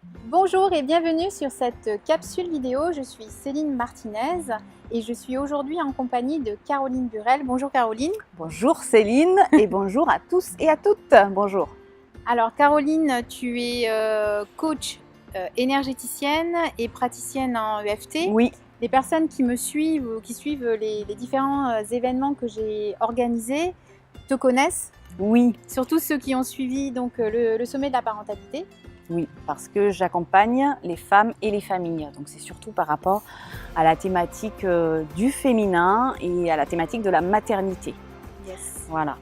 Bonjour et bienvenue sur cette capsule vidéo. Je suis Céline Martinez et je suis aujourd'hui en compagnie de Caroline Burel. Bonjour Caroline. Bonjour Céline et bonjour à tous et à toutes. Bonjour. Alors Caroline, tu es coach énergéticienne et praticienne en EFT. Oui. Les personnes qui me suivent ou qui suivent les différents événements que j'ai organisés te connaissent. Oui. Surtout ceux qui ont suivi donc, le sommet de la parentalité. Oui, parce que j'accompagne les femmes et les familles. Donc c'est surtout par rapport à la thématique du féminin et à la thématique de la maternité. Yes. Voilà.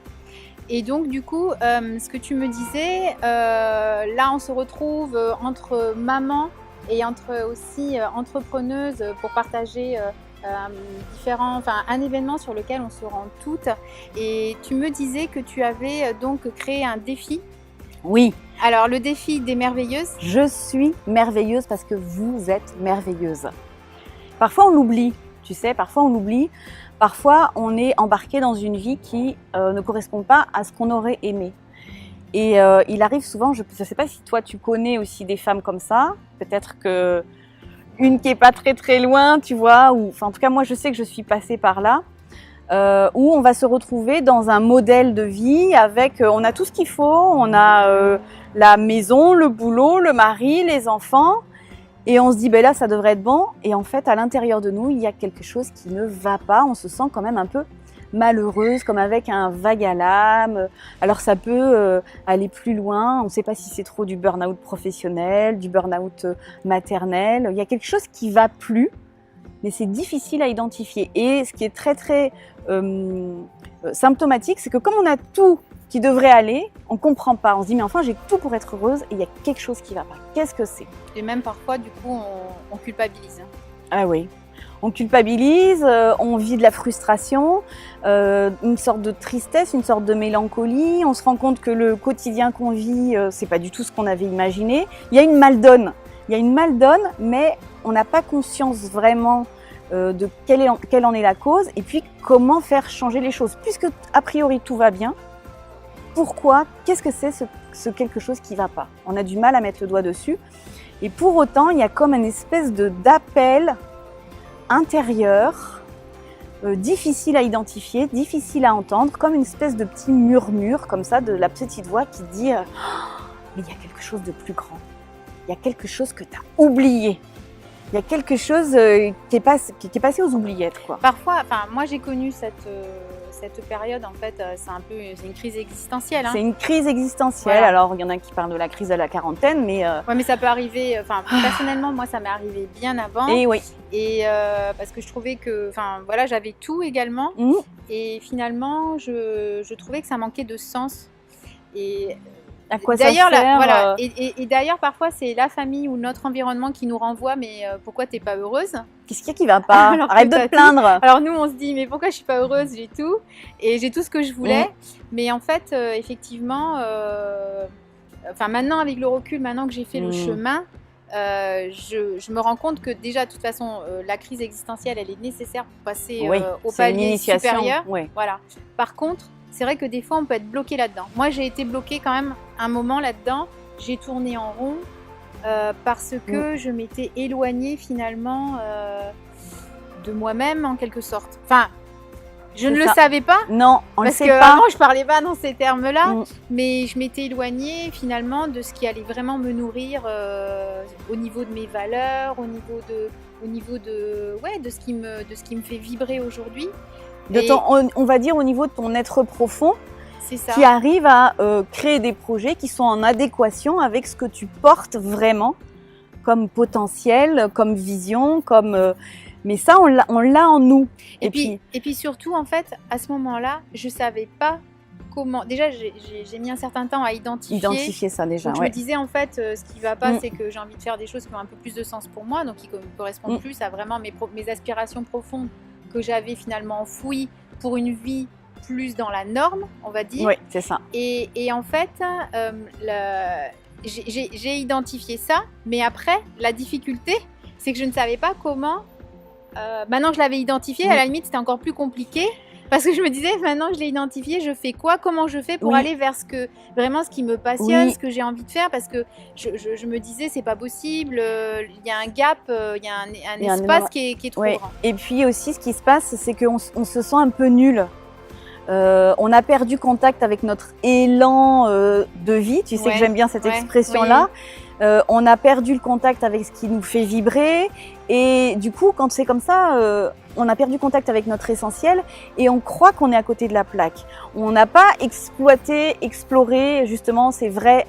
Et donc du coup, ce que tu me disais, là on se retrouve entre mamans et entre aussi entrepreneuses pour partager un événement sur lequel on se rend toutes. Et tu me disais que tu avais donc créé un défi. Oui. Alors le défi des merveilleuses. Je suis merveilleuse parce que vous êtes merveilleuse. Parfois on l'oublie, tu sais, parfois on l'oublie. Parfois on est embarqué dans une vie qui ne correspond pas à ce qu'on aurait aimé. Et il arrive souvent, je ne sais pas si toi tu connais aussi des femmes comme ça, peut-être que une qui est pas très très loin, tu vois, ou enfin en tout cas moi je sais que je suis passée par là, où on va se retrouver dans un modèle de vie avec, on a tout ce qu'il faut, on a la maison, le boulot, le mari, les enfants, et on se dit ben là ça devrait être bon, et en fait à l'intérieur de nous il y a quelque chose qui ne va pas, on se sent quand même un peu malheureuse, comme avec un vague à l'âme. Alors ça peut aller plus loin, on ne sait pas si c'est trop du burn-out professionnel, du burn-out maternel, il y a quelque chose qui ne va plus, mais c'est difficile à identifier. Et ce qui est très très symptomatique, c'est que comme on a tout qui devrait aller, on ne comprend pas, on se dit mais enfin j'ai tout pour être heureuse et il y a quelque chose qui ne va pas. Qu'est-ce que c'est? Et même parfois du coup on culpabilise. Ah oui. On culpabilise, on vit de la frustration, une sorte de tristesse, une sorte de mélancolie. On se rend compte que le quotidien qu'on vit, c'est pas du tout ce qu'on avait imaginé. Il y a une mal-donne. Il y a une mal-donne, mais on n'a pas conscience vraiment de quelle en est la cause et puis comment faire changer les choses. Puisque a priori tout va bien, pourquoi? Qu'est-ce que c'est ce quelque chose qui ne va pas? On a du mal à mettre le doigt dessus. Et pour autant, il y a comme une espèce d'appel intérieur, difficile à identifier, difficile à entendre, comme une espèce de petit murmure comme ça de la petite voix qui dit mais il y a quelque chose de plus grand, il y a quelque chose que tu as oublié, il y a quelque chose qui est passé aux oubliettes, quoi. Parfois, moi j'ai connu cette période, en fait, c'est une crise existentielle. Hein. C'est une crise existentielle. Voilà. Alors il y en a qui parlent de la crise de la quarantaine, mais ouais, mais ça peut arriver. Personnellement, moi, ça m'est arrivé bien avant. Et oui. Et parce que je trouvais que, voilà, j'avais tout également. Mmh. Et finalement, je trouvais que ça manquait de sens. Et à quoi ça sert, voilà. Et d'ailleurs, parfois, c'est la famille ou notre environnement qui nous renvoie. Mais pourquoi t'es pas heureuse? Qu'est-ce qu'il y a qui va pas? Arrête de te plaindre. Alors nous, on se dit, mais pourquoi je suis pas heureuse? J'ai tout. Et j'ai tout ce que je voulais. Mais en fait, effectivement, maintenant, avec le recul, maintenant que j'ai fait le chemin, je me rends compte que déjà, de toute façon, la crise existentielle, elle est nécessaire pour passer au palier supérieur. Oui. Voilà. Par contre, c'est vrai que des fois, on peut être bloqué là-dedans. Moi, j'ai été bloquée quand même un moment là-dedans. J'ai tourné en rond parce que je m'étais éloignée finalement de moi-même en quelque sorte. Enfin, je ne le savais pas. Non, on le sait pas. Parce que avant, je parlais pas dans ces termes-là, mais je m'étais éloignée finalement de ce qui allait vraiment me nourrir au niveau de mes valeurs, au niveau de ce qui me fait vibrer aujourd'hui. On va dire au niveau de ton être profond, c'est ça. Qui arrive à créer des projets qui sont en adéquation avec ce que tu portes vraiment comme potentiel, comme vision, comme mais ça on l'a en nous. Et puis surtout en fait à ce moment-là, je savais pas comment. Déjà j'ai mis un certain temps à identifier ça déjà. Donc, je me disais en fait ce qui va pas, c'est que j'ai envie de faire des choses qui ont un peu plus de sens pour moi, donc qui correspondent plus à vraiment mes aspirations profondes que j'avais finalement enfouies pour une vie plus dans la norme, on va dire. Oui, c'est ça. Et en fait, j'ai identifié ça, mais après, la difficulté, c'est que je ne savais pas comment. Maintenant, je l'avais identifié, à la limite, c'était encore plus compliqué. Parce que je me disais, maintenant que je l'ai identifié, je fais quoi? Comment je fais pour Oui. aller vers vraiment ce qui me passionne, Oui. ce que j'ai envie de faire? Parce que je me disais, c'est pas possible, il y a un gap, il y a un Il y a un espace énorme- qui est trop Ouais. grand. Et puis aussi, ce qui se passe, c'est on se sent un peu nul. On a perdu contact avec notre élan de vie. Tu sais Ouais, que j'aime bien cette ouais, expression-là. On a perdu le contact avec ce qui nous fait vibrer. Et du coup, quand c'est comme ça, on a perdu contact avec notre essentiel et on croit qu'on est à côté de la plaque. On n'a pas exploité, exploré justement ces vraies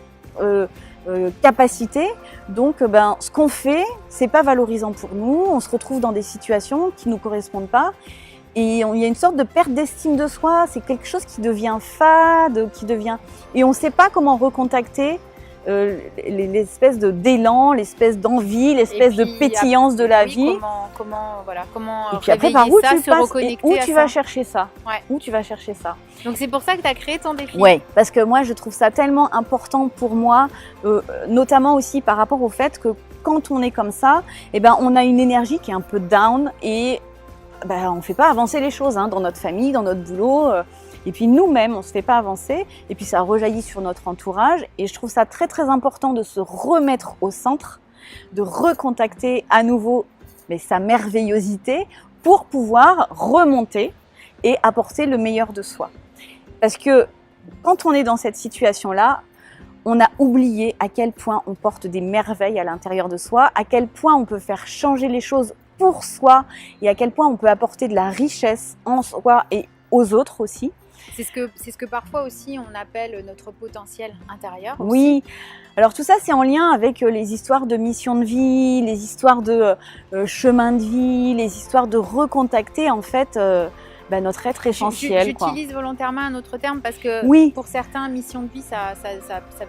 capacités. Donc, ce qu'on fait, c'est pas valorisant pour nous. On se retrouve dans des situations qui nous correspondent pas. Et il y a une sorte de perte d'estime de soi, c'est quelque chose qui devient fade, Et on ne sait pas comment recontacter l'espèce d'élan, l'espèce d'envie, l'espèce de pétillance de la vie. Comment et puis après, réveiller par où ça, tu se passes et reconnecter où à tu ça. vas chercher ça. Ouais. Où tu vas chercher ça. Donc c'est pour ça que tu as créé ton défi. Oui, parce que moi, je trouve ça tellement important pour moi, notamment aussi par rapport au fait que quand on est comme ça, on a une énergie qui est un peu down et on ne fait pas avancer les choses dans notre famille, dans notre boulot. Et puis nous-mêmes, on ne se fait pas avancer. Et puis ça rejaillit sur notre entourage. Et je trouve ça très très important de se remettre au centre, de recontacter à nouveau sa merveillosité pour pouvoir remonter et apporter le meilleur de soi. Parce que quand on est dans cette situation-là, on a oublié à quel point on porte des merveilles à l'intérieur de soi, à quel point on peut faire changer les choses pour soi et à quel point on peut apporter de la richesse en soi et aux autres aussi. C'est ce que parfois aussi on appelle notre potentiel intérieur. Aussi. Oui, alors tout ça c'est en lien avec les histoires de mission de vie, les histoires de chemin de vie, les histoires de recontacter en fait notre être essentiel. J'utilise volontairement un autre terme parce que pour certains, mission de vie, ça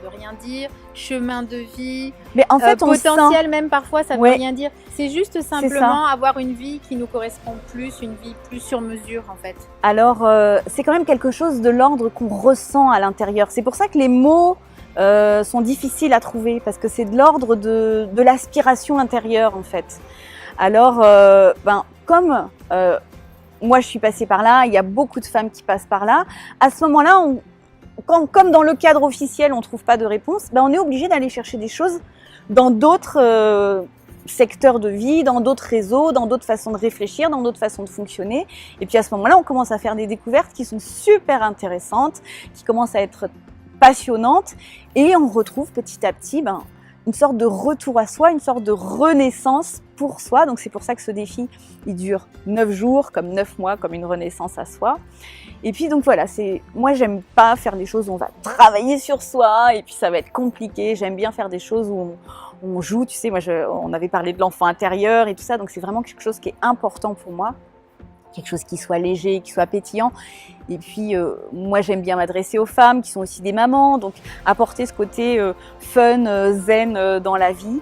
veut rien dire. Chemin de vie, mais en fait, potentiel même parfois, ça veut rien dire. C'est juste simplement avoir une vie qui nous correspond plus, une vie plus sur mesure en fait. Alors, c'est quand même quelque chose de l'ordre qu'on ressent à l'intérieur. C'est pour ça que les mots sont difficiles à trouver parce que c'est de l'ordre de l'aspiration intérieure en fait. Alors, comme moi, je suis passée par là, il y a beaucoup de femmes qui passent par là. À ce moment-là, comme dans le cadre officiel, on ne trouve pas de réponse, on est obligé d'aller chercher des choses dans d'autres secteurs de vie, dans d'autres réseaux, dans d'autres façons de réfléchir, dans d'autres façons de fonctionner. Et puis à ce moment-là, on commence à faire des découvertes qui sont super intéressantes, qui commencent à être passionnantes. Et on retrouve petit à petit une sorte de retour à soi, une sorte de renaissance pour soi. Donc c'est pour ça que ce défi, il dure 9 jours, comme 9 mois, comme une renaissance à soi. Et puis donc voilà, moi j'aime pas faire des choses où on va travailler sur soi et puis ça va être compliqué. J'aime bien faire des choses où on joue, tu sais, on avait parlé de l'enfant intérieur et tout ça, donc c'est vraiment quelque chose qui est important pour moi. Quelque chose qui soit léger, qui soit pétillant. Et puis, moi, j'aime bien m'adresser aux femmes qui sont aussi des mamans. Donc, apporter ce côté fun, zen dans la vie,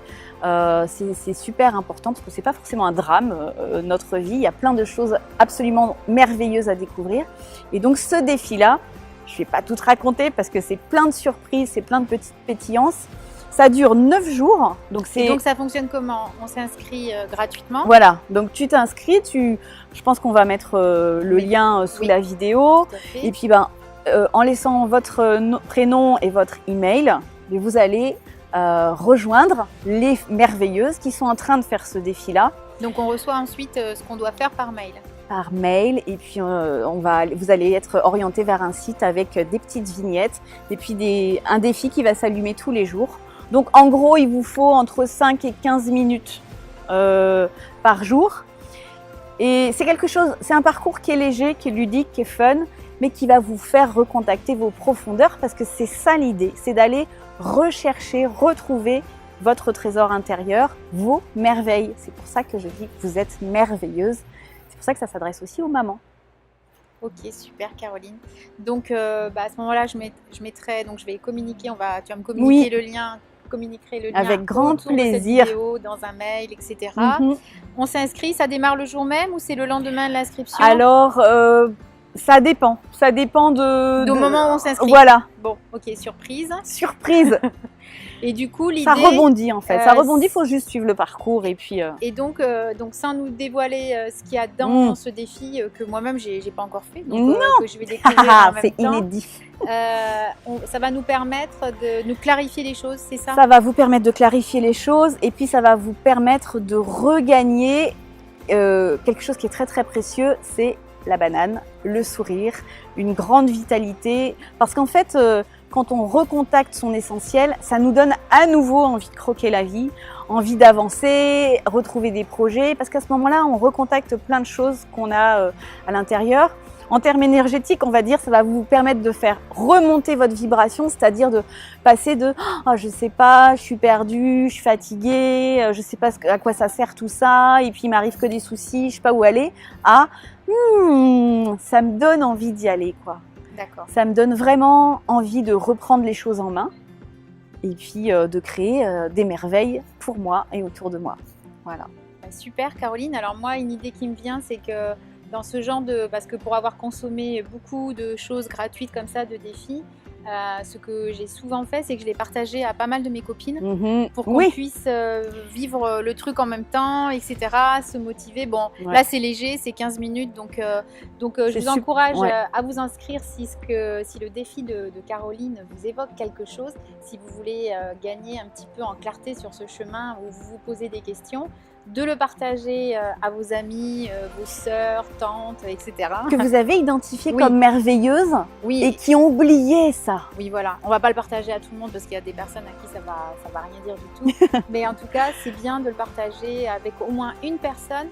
c'est super important parce que c'est pas forcément un drame, notre vie. Il y a plein de choses absolument merveilleuses à découvrir. Et donc, ce défi-là, je ne vais pas tout te raconter parce que c'est plein de surprises, c'est plein de petites pétillances. Ça dure 9 jours. Donc ça fonctionne comment? On s'inscrit gratuitement. Voilà, donc tu t'inscris, je pense qu'on va mettre le lien sous la vidéo. Et puis en laissant votre prénom et votre email, vous allez rejoindre les merveilleuses qui sont en train de faire ce défi-là. Donc on reçoit ensuite ce qu'on doit faire par mail. Par mail, et puis vous allez être orienté vers un site avec des petites vignettes et puis un défi qui va s'allumer tous les jours. Donc en gros, il vous faut entre 5 et 15 minutes par jour. Et c'est un parcours qui est léger, qui est ludique, qui est fun, mais qui va vous faire recontacter vos profondeurs parce que c'est ça l'idée, c'est d'aller rechercher, retrouver votre trésor intérieur, vos merveilles. C'est pour ça que je dis que vous êtes merveilleuse. C'est pour ça que ça s'adresse aussi aux mamans. Ok, super Caroline. Donc à ce moment-là, je mettrai, donc je vais communiquer, tu vas me communiquer le lien. Communiquerai le lien avec grand plaisir de cette vidéo, dans un mail, etc. On s'inscrit, ça démarre le jour même ou c'est le lendemain de l'inscription? Alors, ça dépend. Ça dépend du moment où on s'inscrit. Voilà. Bon, ok, surprise. Surprise. Et du coup, l'idée... Ça rebondit en fait, ça rebondit, il c'est- faut juste suivre le parcours et puis... Et donc sans nous dévoiler ce qu'il y a dans ce défi que moi-même j'ai pas encore fait, donc que je vais découvrir en même c'est temps, inédit. ça va nous permettre de nous clarifier les choses, c'est ça? Ça va vous permettre de clarifier les choses et puis ça va vous permettre de regagner quelque chose qui est très très précieux, c'est la banane, le sourire, une grande vitalité. Parce qu'en fait, quand on recontacte son essentiel, ça nous donne à nouveau envie de croquer la vie, envie d'avancer, retrouver des projets. Parce qu'à ce moment-là, on recontacte plein de choses qu'on a à l'intérieur. En termes énergétiques, on va dire, ça va vous permettre de faire remonter votre vibration, c'est-à-dire de passer de « oh, je sais pas, je suis perdue, je suis fatiguée, je sais pas à quoi ça sert tout ça, et puis il m'arrive que des soucis, je sais pas où aller » à « ça me donne envie d'y aller, quoi. » D'accord. Ça me donne vraiment envie de reprendre les choses en main et puis de créer des merveilles pour moi et autour de moi. Voilà. Super Caroline, alors moi une idée qui me vient, c'est que dans ce genre de... Parce que pour avoir consommé beaucoup de choses gratuites comme ça, de défis, ce que j'ai souvent fait, c'est que je l'ai partagé à pas mal de mes copines pour qu'on puisse vivre le truc en même temps, etc., se motiver. Bon, là c'est léger, c'est 15 minutes, donc je vous encourage à vous inscrire si le défi de Caroline vous évoque quelque chose, si vous voulez gagner un petit peu en clarté sur ce chemin où vous vous posez des questions, de le partager à vos amis, vos sœurs, tantes, etc. Que vous avez identifié comme merveilleuses et qui ont oublié ça. Oui, voilà. On va pas le partager à tout le monde parce qu'il y a des personnes à qui ça va rien dire du tout. Mais en tout cas, c'est bien de le partager avec au moins une personne.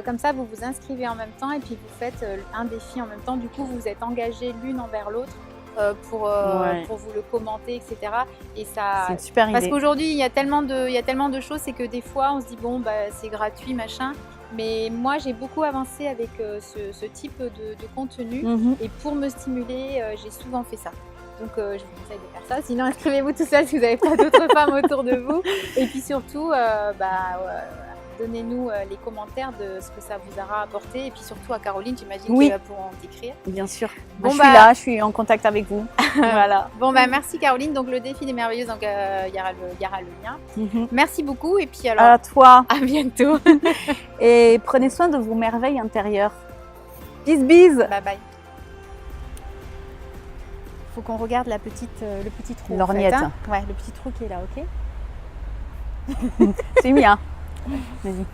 Comme ça, vous vous inscrivez en même temps et puis vous faites un défi en même temps. Du coup, vous vous êtes engagées l'une envers l'autre. Pour vous le commenter, etc. Et ça, c'est une super idée. Parce qu'aujourd'hui, il y a tellement de choses, c'est que des fois, on se dit bon, bah, c'est gratuit, machin. Mais moi, j'ai beaucoup avancé avec ce type de contenu. Et pour me stimuler, j'ai souvent fait ça. Donc, je vous conseille de faire ça. Sinon, inscrivez-vous tout seul si vous n'avez pas d'autres femmes autour de vous. Et puis surtout, donnez-nous les commentaires de ce que ça vous aura apporté. Et puis surtout à Caroline, j'imagine qu'elle va pouvoir t'écrire. Bien sûr. Bon, je suis là, je suis en contact avec vous. Voilà. Bon, merci Caroline. Donc le défi des merveilleuses, donc il y aura le lien. Merci beaucoup. Et puis alors, à toi. À bientôt. Et prenez soin de vos merveilles intérieures. Bis. Bye bye. Faut qu'on regarde le petit trou. Lorgnette. En fait, hein. Ouais, le petit trou qui est là, ok. C'est bien. Vas-y.